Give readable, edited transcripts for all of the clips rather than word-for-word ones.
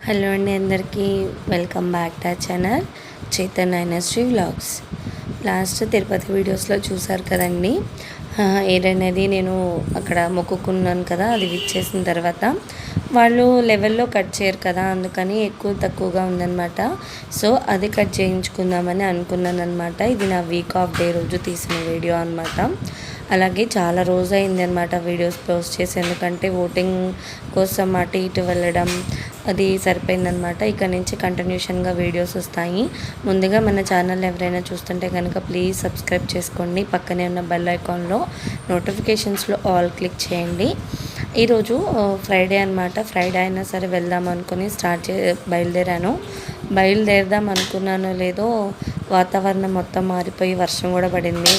Hello అండి, అందరికీ welcome back to channel Chaitanya NSG vlogs. Last Tirupati వీడియోస్లో చూసారు కదండి. హెయిర్ అనేది నేను అక్కడ మొక్కుకున్నాను కదా, అది విచ్చేసిన తర్వాత వాళ్ళు లెవెల్లో కట్ చేయరు కదా, అందుకని ఎక్కువ తక్కువగా ఉందన్నమాట. సో అది కట్ చేయించుకుందామని అనుకున్నాను అనమాట. ఇది నా వీక్ ఆఫ్ డే రోజు తీసిన వీడియో అనమాట. అలాగే చాలా రోజు అయింది అనమాట వీడియోస్ పోస్ట్ చేసి, ఎందుకంటే ఓటింగ్ కోసం అటు ఇటు వెళ్ళడం అది సరిపోయిందనమాట. ఇక్కడ నుంచి కంటిన్యూషన్గా వీడియోస్ వస్తాయి. ముందుగా మన ఛానల్ ఎవరైనా చూస్తుంటే కనుక ప్లీజ్ సబ్స్క్రైబ్ చేసుకోండి. పక్కనే ఉన్న బెల్ ఐకాన్లో నోటిఫికేషన్స్లో ఆల్ క్లిక్ చేయండి. ఈరోజు ఫ్రైడే అనమాట. ఫ్రైడే అయినా సరే వెళ్దాం అనుకుని బయలుదేరదాం అనుకున్నానో లేదో వాతావరణం మొత్తం మారిపోయి వర్షం కూడా పడింది.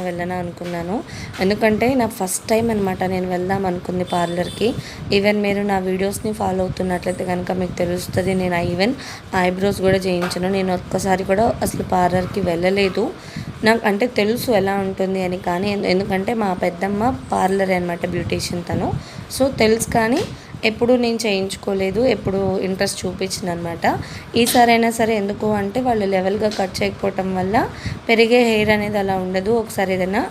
వెళ్ళనా అనుకున్నాను, ఎందుకంటే నా ఫస్ట్ టైం అనమాట నేను వెళ్దాం అనుకుంది పార్లర్కి. ఈవెన్ మీరు నా వీడియోస్ని ఫాలో అవుతున్నట్లయితే కనుక మీకు తెలుస్తుంది, నేను ఈవెన్ ఐబ్రోస్ కూడా చేయించను. నేను ఒక్కసారి కూడా అసలు పార్లర్కి వెళ్ళలేదు. నాకు అంటే తెలుసు ఎలా ఉంటుంది అని, కానీ ఎందుకంటే మా పెద్దమ్మ పార్లర్ అనమాట, బ్యూటీషియన్ తను. సో తెలుసు, కానీ ఎప్పుడు నేను చేయించుకోలేదు, ఎప్పుడు ఇంట్రెస్ట్ చూపించిన అనమాట. ఈసారైనా సరే, ఎందుకు అంటే వాళ్ళు లెవెల్గా కట్ చేయకపోవటం వల్ల పెరిగే హెయిర్ అనేది అలా ఉండదు. ఒకసారి ఏదైనా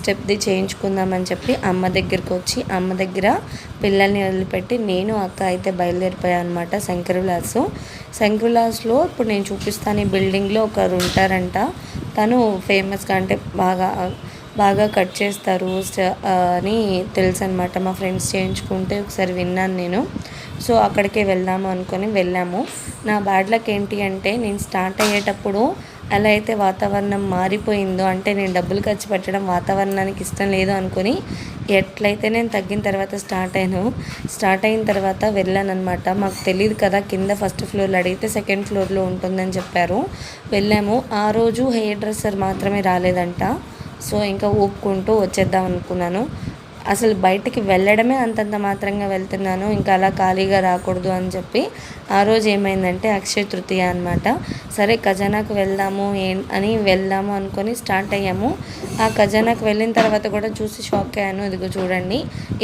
స్టెప్ది చేయించుకుందామని చెప్పి అమ్మ దగ్గరికి వచ్చి, అమ్మ దగ్గర పిల్లల్ని వదిలిపెట్టి నేను అక్క అయితే బయలుదేరిపోయాను అనమాట. శంకర్విలాస్లో ఇప్పుడు నేను చూపిస్తాను. ఈ బిల్డింగ్లో ఒకరు ఉంటారంట, తను ఫేమస్గా అంటే బాగా కట్ చేస్తారు అని తెలుసు అనమాట. మా ఫ్రెండ్స్ చేయించుకుంటే ఒకసారి విన్నాను నేను. సో అక్కడికే వెళ్దాము అనుకొని వెళ్ళాము. నా బ్యాడ్ లక్ ఏంటి అంటే, నేను స్టార్ట్ అయ్యేటప్పుడు అలా అయితే వాతావరణం మారిపోయిందో, అంటే నేను డబ్బులు ఖర్చు పెట్టడం వాతావరణానికి ఇష్టం లేదు అనుకుని ఎట్లయితే నేను తగ్గిన తర్వాత స్టార్ట్ అయిన తర్వాత వెళ్ళాను అనమాట. మాకు తెలియదు కదా, కింద ఫస్ట్ ఫ్లోర్లో అడిగితే సెకండ్ ఫ్లోర్లో ఉంటుందని చెప్పారు. వెళ్ళాము. ఆ రోజు హెయిర్ డ్రెస్సర్ మాత్రమే రాలేదంట. సో ఇంకా ఊపుకుంటూ వచ్చేద్దాం అనుకున్నాను. అసలు బయటికి వెళ్ళడమే అంతంత మాత్రంగా వెళ్తున్నాను, ఇంకా అలా ఖాళీగా రాకూడదు అని చెప్పి. ఆ రోజు ఏమైందంటే అక్షయ తృతీయ అనమాట. సరే ఖజానాకు వెళ్దాము అనుకొని స్టార్ట్ అయ్యాము. ఆ ఖజానాకు వెళ్ళిన తర్వాత కూడా చూసి షాక్ అయ్యాను. ఇదిగో చూడండి,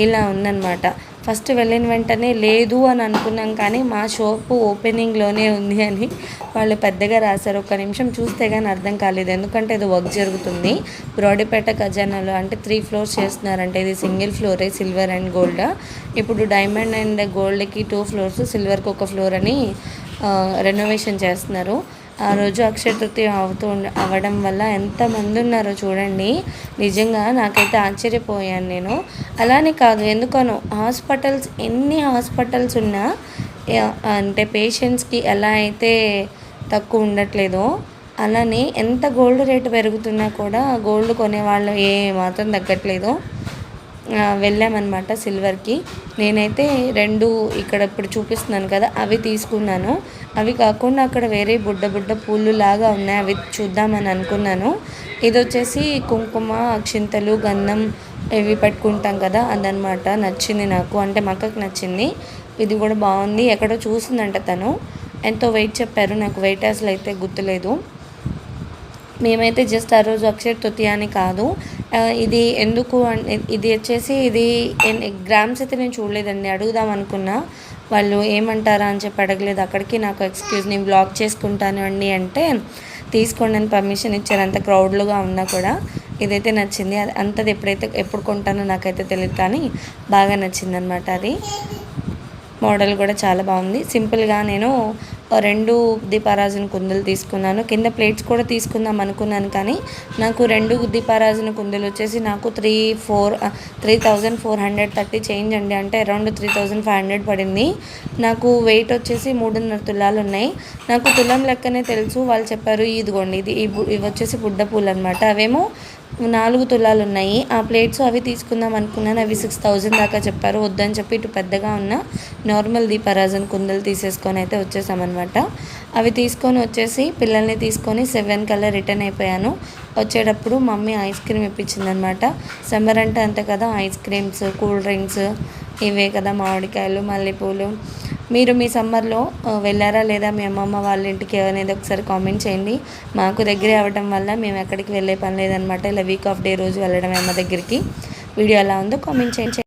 ఇలా ఉందన్నమాట. ఫస్ట్ వెళ్ళిన వెంటనే లేదు అని అనుకున్నాం, కానీ మా షాపు ఓపెనింగ్లోనే ఉంది అని వాళ్ళు పెద్దగా రాశారు. ఒక్క నిమిషం చూస్తే కానీ అర్థం కాలేదు, ఎందుకంటే ఇది వర్క్ జరుగుతుంది బ్రాడీపేట ఖజానాలో. అంటే 3 floors చేస్తున్నారంటే, ఇది సింగిల్ ఫ్లోరే, సిల్వర్ అండ్ గోల్డ్. ఇప్పుడు డైమండ్ అండ్ గోల్డ్కి 2 floors, సిల్వర్కి 1 floor అని రెనోవేషన్ చేస్తున్నారు. ఆ రోజు అక్షయ తృతీయ అవ్వడం వల్ల ఎంతమంది ఉన్నారో చూడండి. నిజంగా నాకైతే ఆశ్చర్యపోయాను నేను. అలానే కాదు, ఎందుకనో ఎన్ని హాస్పిటల్స్ ఉన్నా అంటే పేషెంట్స్కి ఎలా అయితే తక్కువ ఉండట్లేదో, అలానే ఎంత గోల్డ్ రేటు పెరుగుతున్నా కూడా గోల్డ్ కొనేవాళ్ళు ఏ మాత్రం తగ్గట్లేదు. వెళ్ళామన్నమాట సిల్వర్కి. నేనైతే 2 ఇక్కడ ఇప్పుడు చూపిస్తున్నాను కదా, అవి తీసుకున్నాను. అవి కాకుండా అక్కడ వేరే బుడ్డ పూలు లాగా ఉన్నాయి, అవి చూద్దామని అనుకున్నాను. ఇది వచ్చేసి కుంకుమ, అక్షింతలు, గంధం ఇవి పెట్టుకుంటాం కదా, అదనమాట. నచ్చింది నాకు, అంటే మా అక్కకి నచ్చింది. ఇది కూడా బాగుంది. ఎక్కడో చూసిందంట తను, ఎంతో వెయిట్ చెప్పారు. నాకు వెయిట్ అసలు అయితే గుర్తులేదు. మేమైతే జస్ట్ ఆ రోజు అక్షయ తృతీయ అని కాదు, ఇది ఎందుకు ఇది వచ్చేసి ఇది గ్రామ్స్ అయితే నేను చూడలేదండి. అడుగుదాం అనుకున్నా, వాళ్ళు ఏమంటారా అని చెప్పి అడగలేదు. అక్కడికి నాకు ఎక్స్క్యూజ్, నేను బ్లాగ్ చేసుకుంటాను అండి అంటే తీసుకోండి అని పర్మిషన్ ఇచ్చారు. అంత క్రౌడ్లుగా ఉన్నా కూడా ఇదైతే నచ్చింది. అది ఎప్పుడు కొంటానో నాకైతే తెలియదు, కానీ బాగా నచ్చింది అనమాట. అది మోడల్ కూడా చాలా బాగుంది. సింపుల్గా నేను 2 దీపారాజన కుందులు తీసుకున్నాను. కింద ప్లేట్స్ కూడా తీసుకుందాం అనుకున్నాను, కానీ నాకు 2 దీపారాజన కుందులు వచ్చేసి నాకు 3,430 చేంజ్ అండి. అంటే అరౌండ్ 3,500 పడింది. నాకు వెయిట్ వచ్చేసి 3.5 తులాలు ఉన్నాయి. నాకు తులం లెక్కనే తెలుసు. వాళ్ళు చెప్పారు, ఇదిగోండి ఇవి వచ్చేసి బుడ్డ పూలు అనమాట, అవేమో 4 తులాలు ఉన్నాయి. ఆ ప్లేట్స్ అవి తీసుకుందాం అనుకున్నాను, అవి 6,000 దాకా చెప్పారు. వద్దని చెప్పి ఇటు పెద్దగా ఉన్న నార్మల్ దీపారాజన్ కుందలు తీసేసుకొని అయితే వచ్చేసామన్నమాట. అవి తీసుకొని వచ్చేసి పిల్లల్ని తీసుకొని 7 కల్లా రిటర్న్ అయిపోయాను. వచ్చేటప్పుడు మమ్మీ ఐస్ క్రీమ్ ఇప్పించిందనమాట. సమ్మర్ అంటే అంతే కదా, ఐస్ క్రీమ్స్, కూల్ డ్రింక్స్ ఇవే కదా, మామిడికాయలు, మల్లెపూలు. మీరు మీ సమ్మర్లో వెళ్ళారా లేదా మీ అమ్మమ్మ వాళ్ళ ఇంటికి అనేది ఒకసారి కామెంట్ చేయండి. మాకు దగ్గరే అవ్వడం వల్ల మేము ఎక్కడికి వెళ్ళే పని లేదనమాట. ఇలా వీక్ ఆఫ్ డే రోజు వెళ్ళడం అమ్మ దగ్గరికి. వీడియో ఎలా ఉందో కామెంట్ చేయండి.